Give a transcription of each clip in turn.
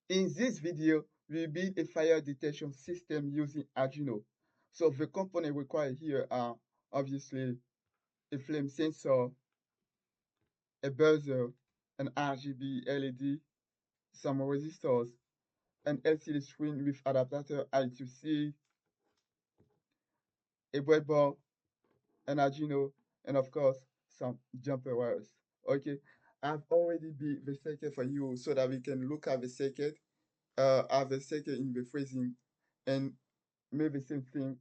In this video, we build a fire detection system using Arduino. So the components required here are obviously a flame sensor, a buzzer, an RGB LED, some resistors, an LCD screen with adapter I2C, a breadboard, an Arduino, and of course, some jumper wires. Okay, I've already built the circuit for you so that we can look at the circuit, have the circuit in the freezing, and make the same thing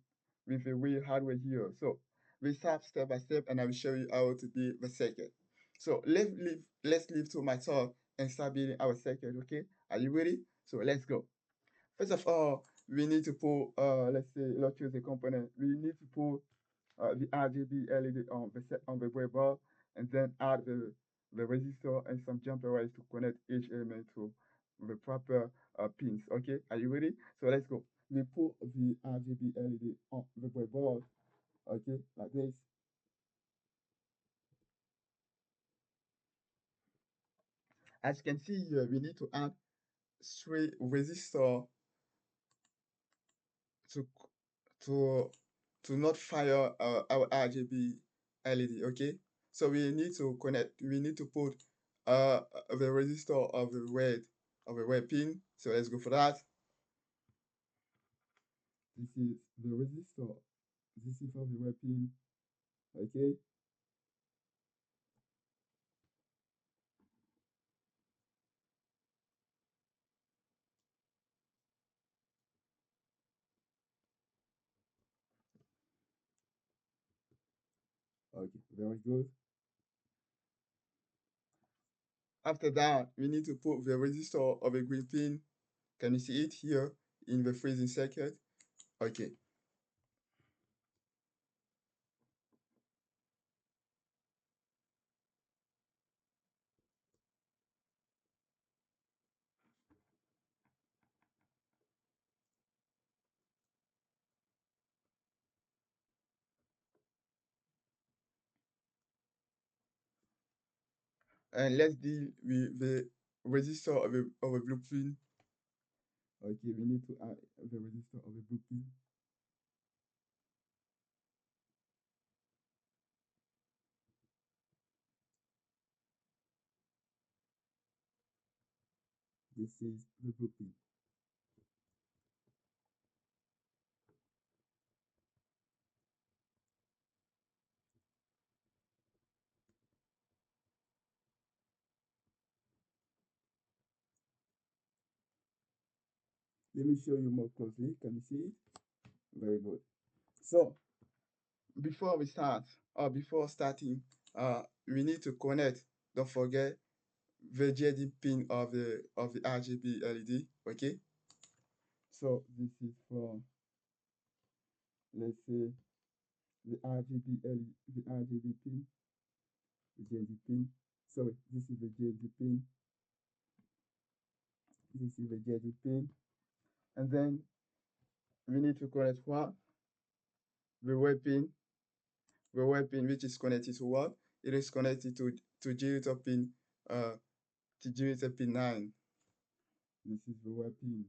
with the real hardware here. So we start step by step, and I will show you how to build the circuit. So let's leave to my talk and start building our circuit. Okay, are you ready? So let's go. First of all, we need to put let's choose a component. We need to put the RGB LED on the breadboard, and then add the resistor and some jumper wires to connect each element to the proper pins. Okay, are you ready? So let's go. We put the RGB LED on the breadboard. Okay, like this. As you can see here, we need to add three resistor to to to not fire our RGB LED. Okay, so we need to connect. We need to put the resistor of the red pin. So let's go for that. This is the resistor. This is for the red pin. Okay. Okay. Very good. After that, we need to put the resistor of a green pin. Can you see it here in the freezing circuit? Okay. And let's deal with the resistor of a blue pin. Okay, we need to add the resistor of a blue pin. This is the blue pin. Let me show you more closely. Can you see it? Very good. So before we start, or before starting, we need to connect. Don't forget the JD pin of the RGB LED. Okay. So this is for, let's say, the RGB LED, the RGB pin, the JD pin. Sorry, this is the JD pin. This is the JD pin, and then we need to connect what? The web pin. The web pin which is connected to what? It is connected to generator pin to generator pin 9. This is the web pin.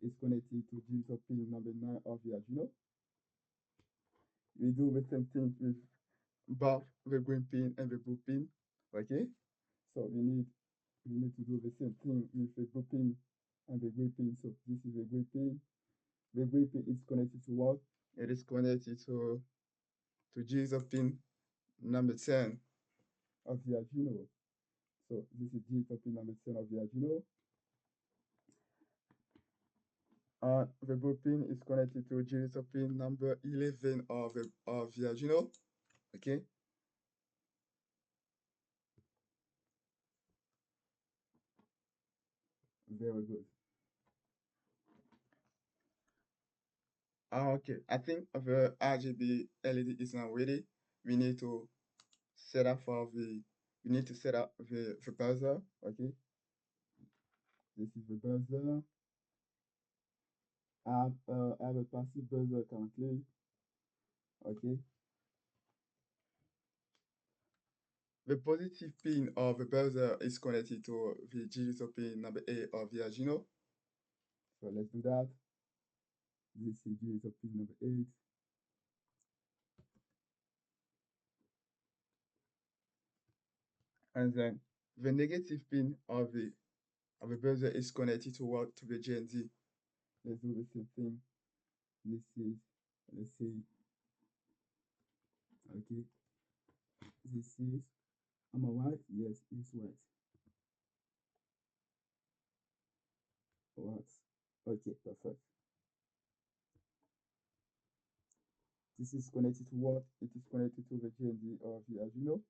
It's connected to generator pin number 9 of the Arduino. We do the same thing with both the green pin and the blue pin. Okay? So we need to do the same thing with the blue pin and the green pin. So this is the green pin. The green pin is connected to what? It is connected to generator pin number 10 of the Arduino. So this is generator pin number 10 of the Arduino. The blue pin is connected to generator pin number 11 of the Arduino. Okay. Very good. Okay, I think the RGB LED is now ready. We need to set up we need to set up the buzzer. Okay, this is the buzzer. I have a passive buzzer currently. Okay, the positive pin of the buzzer is connected to the digital pin number 8 of the Arduino. So let's do that. This is digital pin number 8. And then the negative pin of the buzzer is connected to what? To the GND. Let's do the same thing. This is, let's say, okay. This is, am I right? Yes, it's right. Right. Okay, perfect. This is connected to what? It is connected to the GND of the Arduino.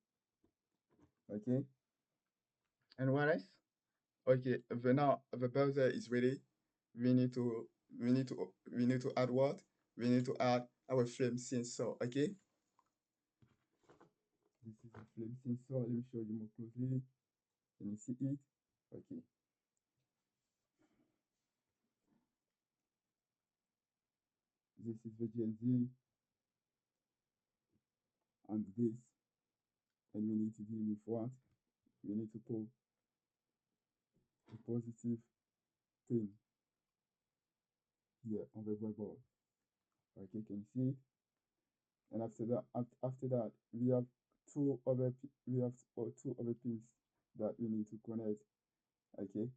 Okay. And what else? Okay, now the browser is ready. We need to add what? We need to add our flame sensor. Okay. This is a flame sensor. Let me show you more closely. Can you see it? Okay. This is the GND and this, and we need to deal with what? We need to pull the positive pin here on the breadboard. Okay, can you see it? And after that, we have two other pins that we need to connect. Okay,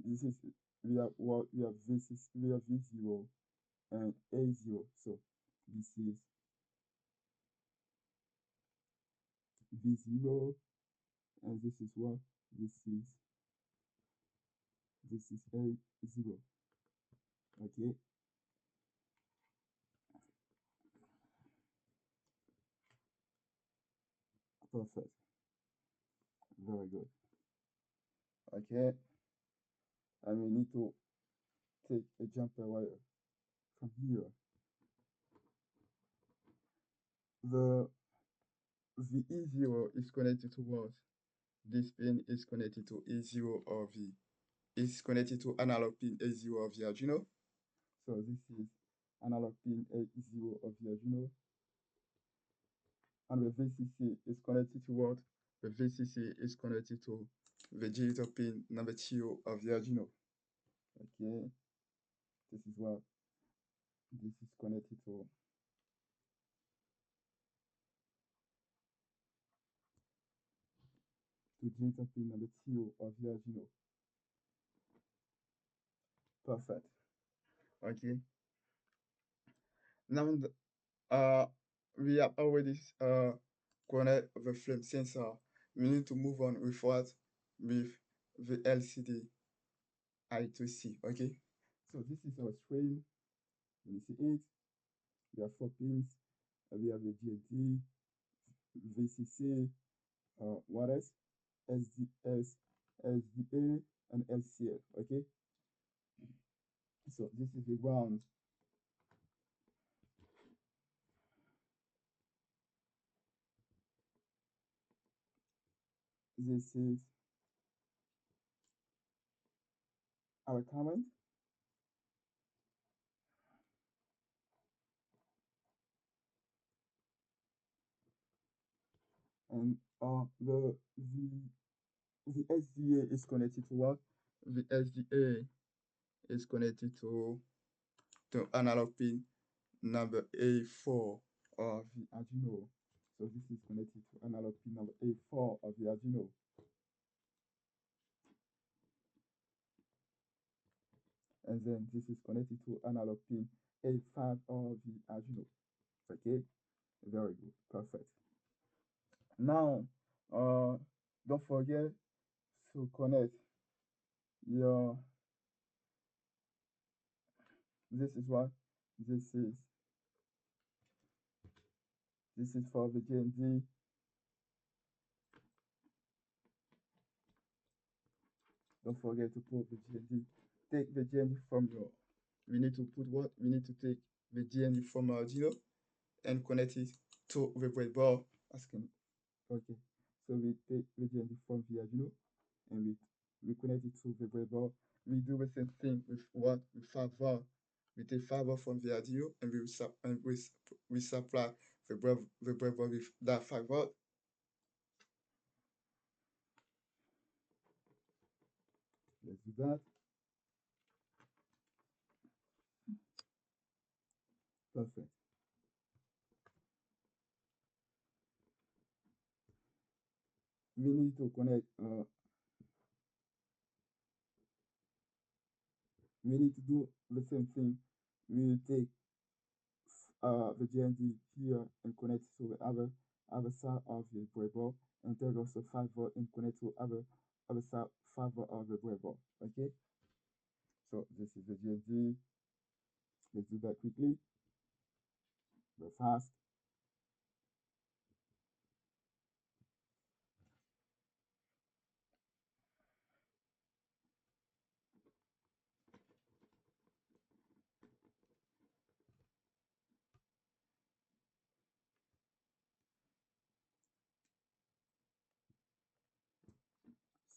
this is we have V0 and A0. So this is V0, and this is what? This is A0. Okay, perfect, very good. Okay, and we need to take a jumper wire from here. The E0 is connected to what? This pin is connected to A0 or V. Is connected to analog pin A0 of the Arduino. So this is analog pin A0 of the Arduino. And the VCC is connected to what? The VCC is connected to the digital pin number 2 of the Arduino. Okay, this is what this is connected to. To digital pin number 2 of the Arduino. Perfect. Okay. Now we have already connect the flame sensor. We need to move on with what? With the LCD I2C. Okay. So this is our screen. You see it. We have 4 pins. We have the GND, VCC, what else? SDS, SDA, and LCL. Okay. So this is the ground. This is our comment. And the SDA is connected to what? The SDA is connected to analog pin number A4 of the Arduino. So this is connected to analog pin number A4 of the Arduino. And then this is connected to analog pin A5 of the Arduino. Okay, very good, perfect. Now, don't forget to connect your, this is what, this is for the GND. Don't forget to put the GND. Take the GND from your, we need to put what? We need to take the GND from Arduino and connect it to the breadboard. Asking, okay. So we take the GND from the Arduino and we connect it to the breadboard. We do the same thing with what? With 5 volt. We take 5 volt from the Arduino and we supply the breadboard with that 5 volt. Let's do that. Perfect. We need to connect. We need to do the same thing. We will take the GND here and connect to the other side of the breadboard, and take also 5 volt and connect to other side 5 volt of the breadboard. Okay. So this is the GND. Let's do that quickly, very fast.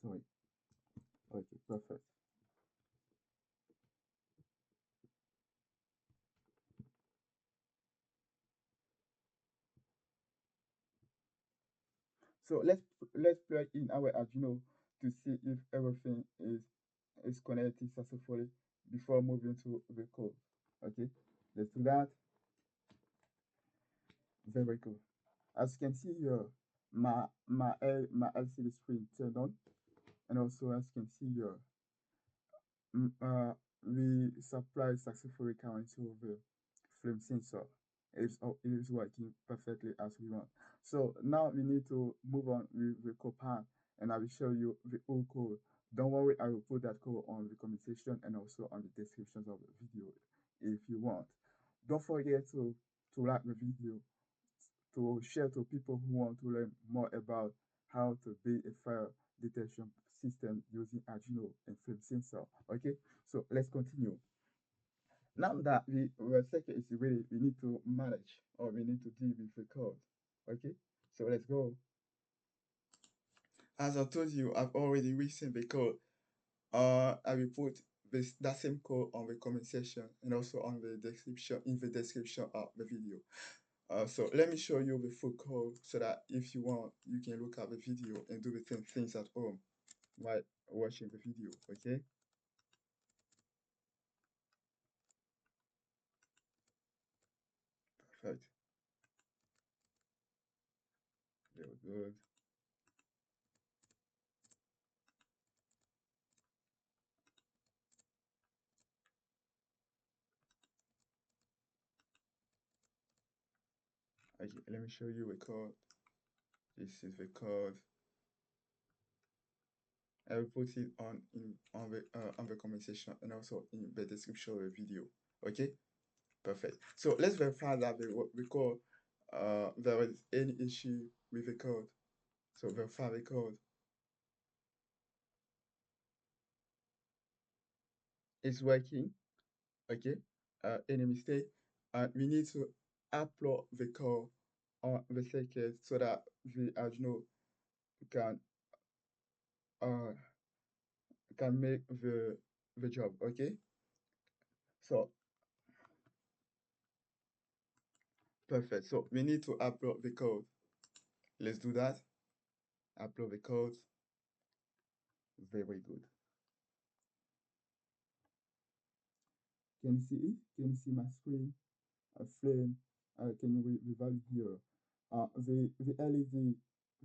Sorry. Okay, perfect. So let's plug in our Arduino to see if everything is connected successfully before moving to the code. Okay, let's do that. Very cool. As you can see here, my LCD screen turned on, and also as you can see here, mm, uh, we supply successfully current to the flame sensor. It is working perfectly as we want. So now we need to move on with the code part, and I will show you the whole code. Don't worry, I will put that code on the comment section and also on the descriptions of the video if you want. Don't forget to like the video, to share to people who want to learn more about how to build a fire detection system using Arduino and flame sensor. Okay, so let's continue. Now that the circuit is ready, we need to manage, or we need to deal with the code. Okay, so let's go. As I told you, I've already written the code. I will put that same code on the comment section and also on the description, in the description of the video. So let me show you the full code so that if you want, you can look at the video and do the same things at home while watching the video. Okay, perfect. Very good. Okay, let me show you the code. This is the code. I will put it on the comment section and also in the description of the video. Okay, perfect. So let's verify that the code there is any issue with the code. So verify the code. It's working. Okay. Any mistake? We need to upload the code on the circuit so that the Arduino can uh make the job. Okay. So perfect. So we need to upload the code. Let's do that. Upload the code. Very good. Can you see it? Can you see my screen? A flame. Can you revalue here? The LED,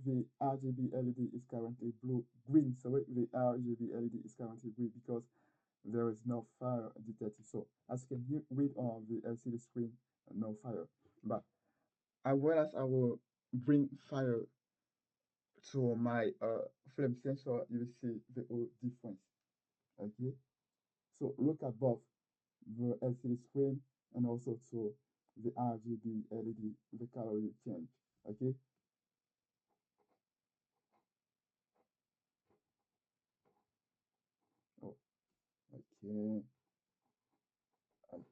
the RGB LED is currently green. So the RGB LED is currently green because there is no fire detected. So as you can read on the LCD screen, no fire. But as well as I will bring fire to my flame sensor, you will see the whole difference. Okay. So look at both the LCD screen and also to the RGB LED, the color will change. Okay. Oh, okay. Okay.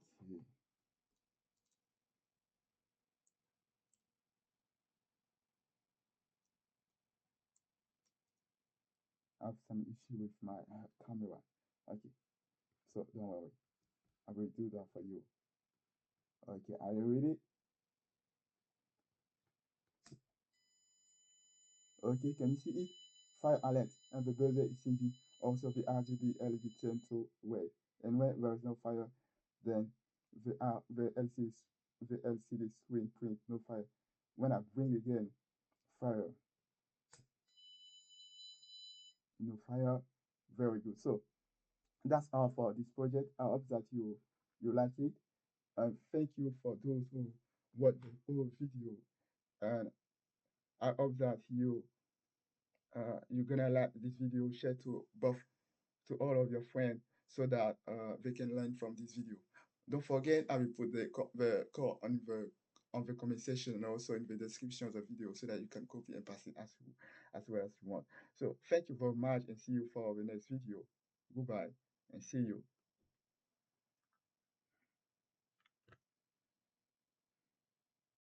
I have some issue with my camera. Okay. So don't worry. I will do that for you. Okay. Are you ready? Okay. Can you see it? fire alert, and the buzzer is changing. Also, the RGB LED turn to red. And when there is no fire, then the LCD screen print no fire. When I bring again fire, no fire. Very good. So that's all for this project. I hope that you like it. And thank you for those who watched the whole video. And I hope that you're gonna like this video. Share to all of your friends so that they can learn from this video. Don't forget, I will put the code on the comment section and also in the description of the video so that you can copy and paste it as well as you want. So thank you very much and see you for the next video. Goodbye and see you.